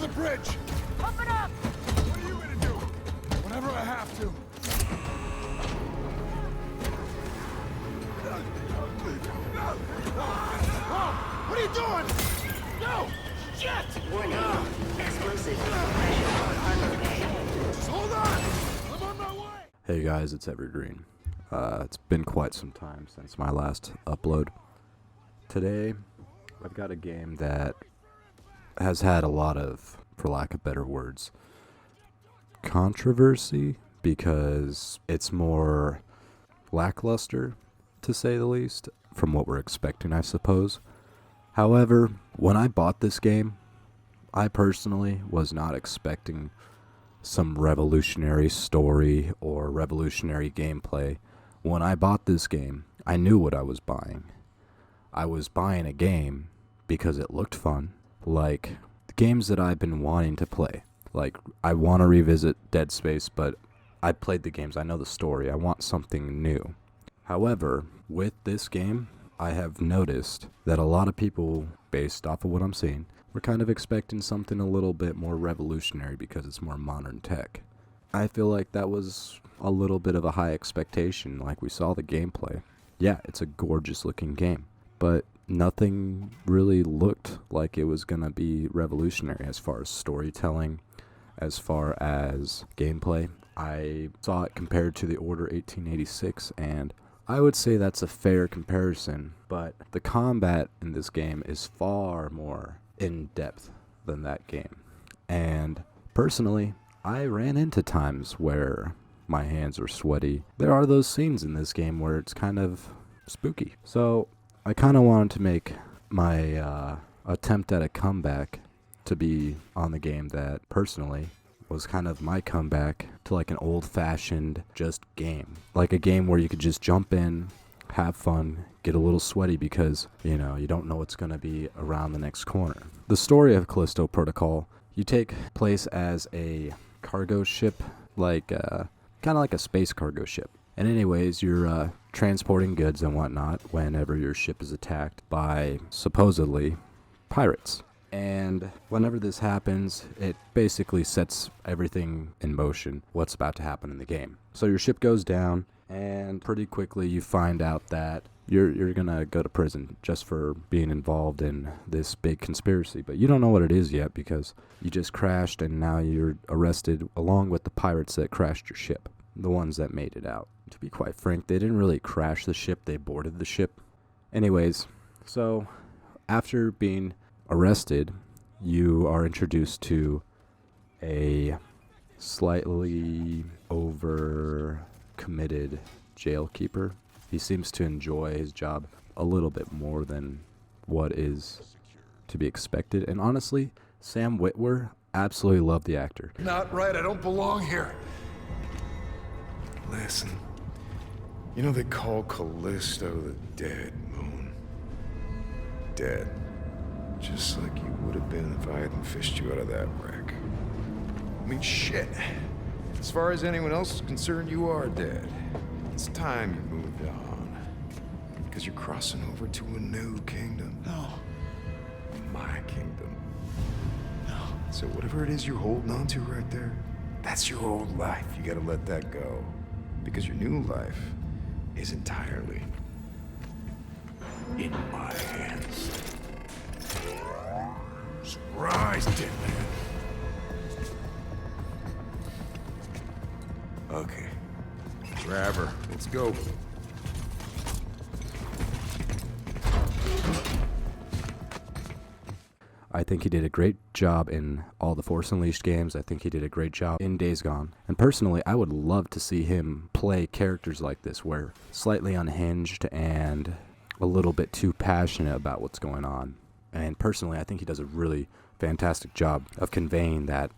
the bridge! Open up! What are you gonna do? Whenever I have to. Whoa! What are you doing? No! Shit! Warning. Explosive pressure on armor bay. Just hold on! I'm on my way! Hey guys, it's Evergreen. It's been quite some time since my last upload. Today, I've got a game that has had a lot of, for lack of better words, controversy because it's more lackluster, to say the least, from what we're expecting, I suppose. However, when I bought this game, I personally was not expecting some revolutionary story or revolutionary gameplay. When I bought this game, I knew what I was buying. I was buying a game because it looked fun, like the games that I've been wanting to play. Like, I want to revisit Dead Space, but I played the games, I know the story, I want something new. However, with this game, I have noticed that a lot of people, based off of what I'm seeing, were kind of expecting something a little bit more revolutionary because it's more modern tech. I feel like that was a little bit of a high expectation, like we saw the gameplay. Yeah, it's a gorgeous looking game, but nothing really looked like it was gonna be revolutionary as far as storytelling, as far as gameplay. I saw it compared to the Order 1886, and I would say that's a fair comparison, but the combat in this game is far more in-depth than that game. And personally, I ran into times where my hands were sweaty. There are those scenes in this game where it's kind of spooky. So I kind of wanted to make my attempt at a comeback to be on the game that personally was kind of my comeback to like an old-fashioned just game. Like a game where you could just jump in, have fun, get a little sweaty because, you know, you don't know what's going to be around the next corner. The story of Callisto Protocol, you take place as a cargo ship, like kind of like a space cargo ship. And anyways, you're transporting goods and whatnot whenever your ship is attacked by supposedly pirates. And whenever this happens, it basically sets everything in motion, what's about to happen in the game. So your ship goes down, and pretty quickly you find out that you're gonna go to prison just for being involved in this big conspiracy. But you don't know what it is yet because you just crashed and now you're arrested along with the pirates that crashed your ship, the ones that made it out. To be quite frank, they didn't really crash the ship, they boarded the ship. Anyways, so after being arrested, you are introduced to a slightly over-committed jailkeeper. He seems to enjoy his job a little bit more than what is to be expected. And honestly, Sam Witwer, absolutely love the actor. Not right, I don't belong here. Listen, you know they call Callisto the dead moon. Dead. Just like you would have been if I hadn't fished you out of that wreck. I mean, shit. As far as anyone else is concerned, you are dead. It's time you moved on. Because you're crossing over to a new kingdom. No. My kingdom. No. So whatever it is you're holding on to right there, that's your old life. You gotta let that go. Because your new life is entirely in my hands. Surprise, dead man. Okay. Grab her. Let's go. I think he did a great job in all the Force Unleashed games. I think he did a great job in Days Gone. And personally, I would love to see him play characters like this, where slightly unhinged and a little bit too passionate about what's going on. And personally, I think he does a really fantastic job of conveying that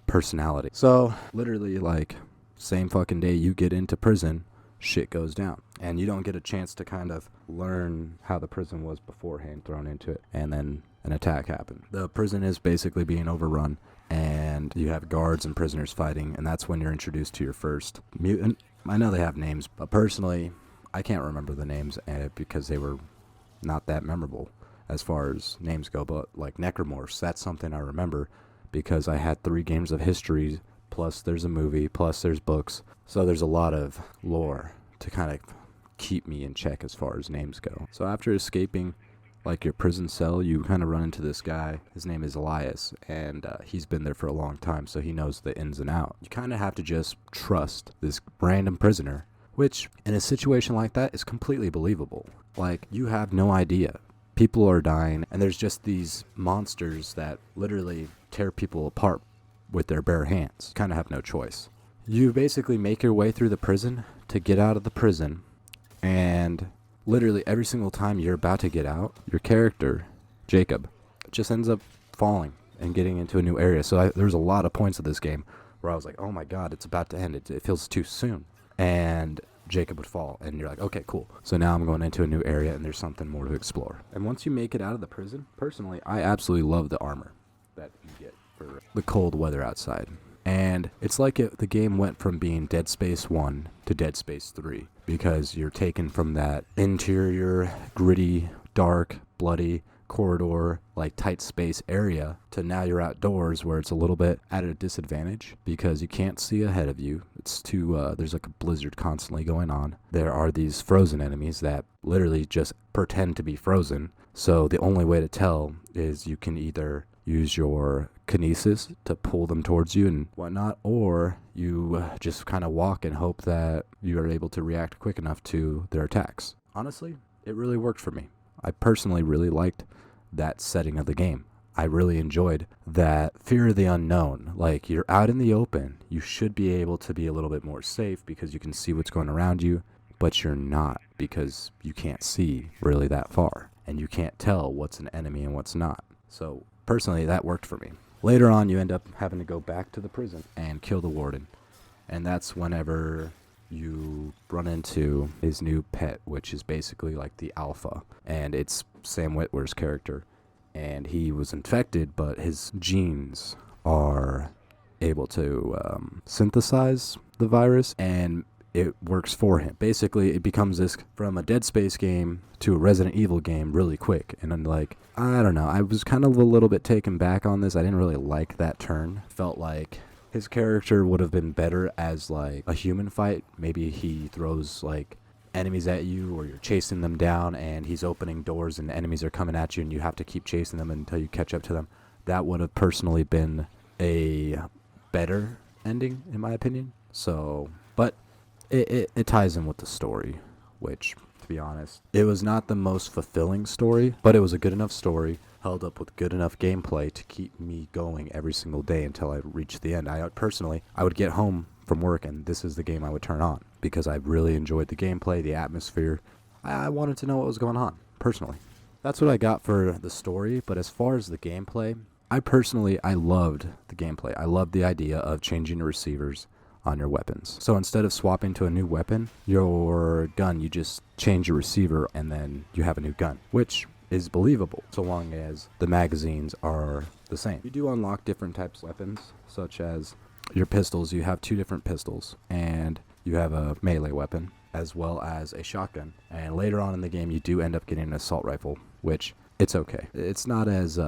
personality. So, literally, like, same fucking day you get into prison, shit goes down. And you don't get a chance to kind of learn how the prison was beforehand, thrown into it, and then an attack happened. The prison is basically being overrun, and you have guards and prisoners fighting, and that's when you're introduced to your first mutant. I know they have names, but personally, I can't remember the names because they were not that memorable as far as names go, but like necromorphs, that's something I remember because I had 3 games of history, plus there's a movie, plus there's books. So there's a lot of lore to kind of keep me in check as far as names go. So after escaping like your prison cell, you kind of run into this guy. His name is Elias, and he's been there for a long time, so he knows the ins and outs. You kind of have to just trust this random prisoner, which in a situation like that is completely believable. Like, you have no idea. People are dying, and there's just these monsters that literally tear people apart with their bare hands. Kind of have no choice. You basically make your way through the prison to get out of the prison, and literally every single time you're about to get out, your character, Jacob, just ends up falling and getting into a new area. So there's a lot of points of this game where I was like, oh my god, it's about to end. It feels too soon. And Jacob would fall, and you're like, okay, cool. So now I'm going into a new area, and there's something more to explore. And once you make it out of the prison, personally, I absolutely love the armor that you get for the cold weather outside. And it's like the game went from being Dead Space 1 to Dead Space 3, because you're taken from that interior, gritty, dark, bloody corridor, like tight space area, to now you're outdoors where it's a little bit at a disadvantage because you can't see ahead of you. It's too, there's like a blizzard constantly going on. There are these frozen enemies that literally just pretend to be frozen. So the only way to tell is you can either use your kinesis to pull them towards you and whatnot, or you just kind of walk and hope that you are able to react quick enough to their attacks. Honestly, it really worked for me. I personally really liked that setting of the game. I really enjoyed that fear of the unknown. Like, you're out in the open, you should be able to be a little bit more safe because you can see what's going around you, but you're not, because you can't see really that far, and you can't tell what's an enemy and what's not. So personally, that worked for me. Later on, you end up having to go back to the prison and kill the warden. And that's whenever you run into his new pet, which is basically like the alpha. And it's Sam Witwer's character. And he was infected, but his genes are able to synthesize the virus, and it works for him. Basically, it becomes this from a Dead Space game to a Resident Evil game really quick. And I'm like, I don't know. I was kind of a little bit taken back on this. I didn't really like that turn. Felt like his character would have been better as like a human fight. Maybe he throws like enemies at you, or you're chasing them down and he's opening doors and enemies are coming at you and you have to keep chasing them until you catch up to them. That would have personally been a better ending, in my opinion. So, but it ties in with the story, which, to be honest, it was not the most fulfilling story, but it was a good enough story, held up with good enough gameplay to keep me going every single day until I reached the end. I would get home from work and this is the game I would turn on because I really enjoyed the gameplay, the atmosphere. I wanted to know what was going on, personally. That's what I got for the story, but as far as the gameplay, I loved the gameplay. I loved the idea of changing the receivers on your weapons. So instead of swapping to a new weapon, your gun, you just change your receiver and then you have a new gun, which is believable so long as the magazines are the same. You do unlock different types of weapons, such as your pistols. You have 2 different pistols, and you have a melee weapon as well as a shotgun. And later on in the game, you do end up getting an assault rifle, which it's okay. It's not as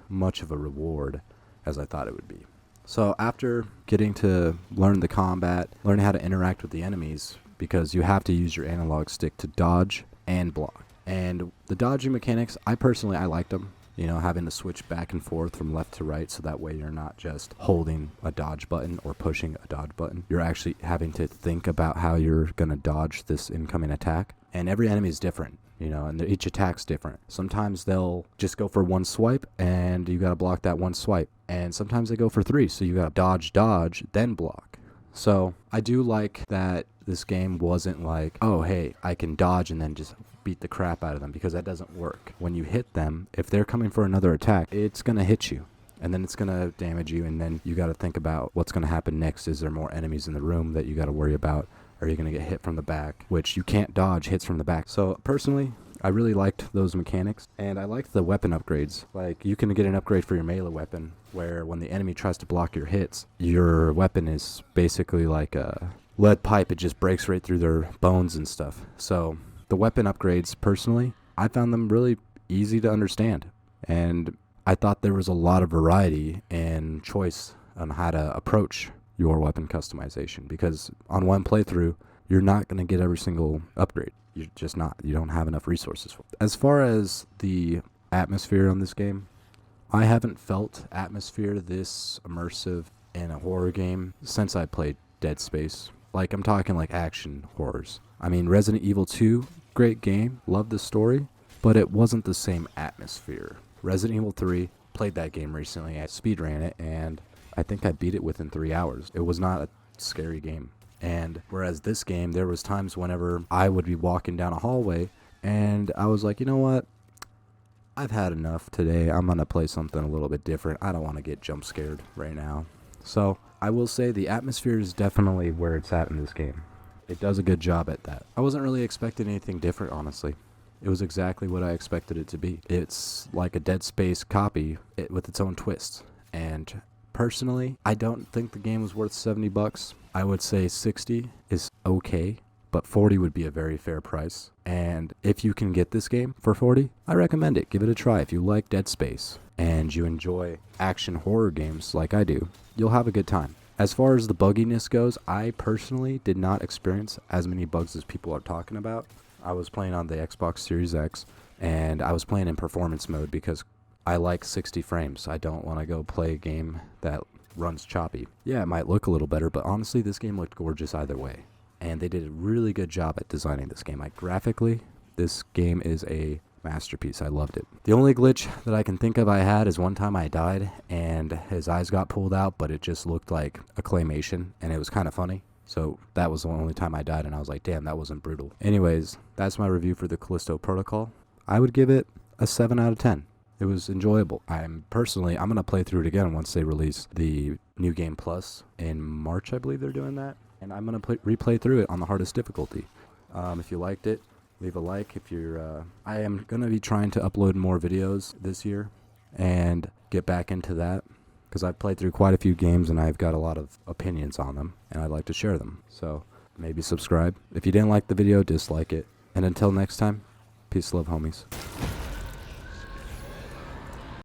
much of a reward as I thought it would be. So after getting to learn the combat, learning how to interact with the enemies, because you have to use your analog stick to dodge and block. And the dodging mechanics, I liked them. You know, having to switch back and forth from left to right, so that way you're not just holding a dodge button or pushing a dodge button. You're actually having to think about how you're going to dodge this incoming attack. And every enemy is different, you know, and each attack's different. Sometimes they'll just go for one swipe, and you got to block that one swipe. And sometimes they go for 3, so you got to dodge, then block. So I do like that this game wasn't like, oh, hey, I can dodge and then just beat the crap out of them, because that doesn't work. When you hit them, if they're coming for another attack, it's going to hit you, and then it's going to damage you, and then you got to think about what's going to happen next. Is there more enemies in the room that you got to worry about? Are you going to get hit from the back, which you can't dodge hits from the back? So personally, I really liked those mechanics, and I liked the weapon upgrades. Like, you can get an upgrade for your melee weapon, where when the enemy tries to block your hits, your weapon is basically like a lead pipe. It just breaks right through their bones and stuff. So the weapon upgrades, personally, I found them really easy to understand, and I thought there was a lot of variety and choice on how to approach your weapon customization, because on one playthrough, you're not going to get every single upgrade. You're just not. You don't have enough resources for it. As far as the atmosphere on this game, I haven't felt atmosphere this immersive in a horror game since I played Dead Space. Like, I'm talking like action horrors. I mean, Resident Evil 2, great game, loved the story, but it wasn't the same atmosphere. Resident Evil 3, played that game recently, I speedran it, and I think I beat it within 3 hours. It was not a scary game. And whereas this game, there was times whenever I would be walking down a hallway, and I was like, you know what? I've had enough today. I'm going to play something a little bit different. I don't want to get jump scared right now. So I will say the atmosphere is definitely where it's at in this game. It does a good job at that. I wasn't really expecting anything different, honestly. It was exactly what I expected it to be. It's like a Dead Space copy with its own twists. And personally, I don't think the game was worth $70. I would say 60 is okay, but 40 would be a very fair price. And if you can get this game for 40, I recommend it. Give it a try. If you like Dead Space and you enjoy action horror games like I do, you'll have a good time. As far as the bugginess goes, I personally did not experience as many bugs as people are talking about. I was playing on the Xbox Series X, and I was playing in performance mode because I like 60 frames. I don't want to go play a game that runs choppy. Yeah, it might look a little better, but honestly, this game looked gorgeous either way. And they did a really good job at designing this game. Like, graphically, this game is a masterpiece. I loved it. The only glitch that I can think of I had is one time I died and his eyes got pulled out, but it just looked like a claymation, and it was kind of funny. So that was the only time I died, and I was like, damn, that wasn't brutal. Anyways, that's my review for the Callisto Protocol. I would give it a 7 out of 10. It was enjoyable. I'm going to play through it again once they release the New Game Plus in March, I believe they're doing that. And I'm going to replay through it on the hardest difficulty. If you liked it, leave a like. I am going to be trying to upload more videos this year and get back into that, because I've played through quite a few games and I've got a lot of opinions on them, and I'd like to share them. So maybe subscribe. If you didn't like the video, dislike it. And until next time, peace, love, homies.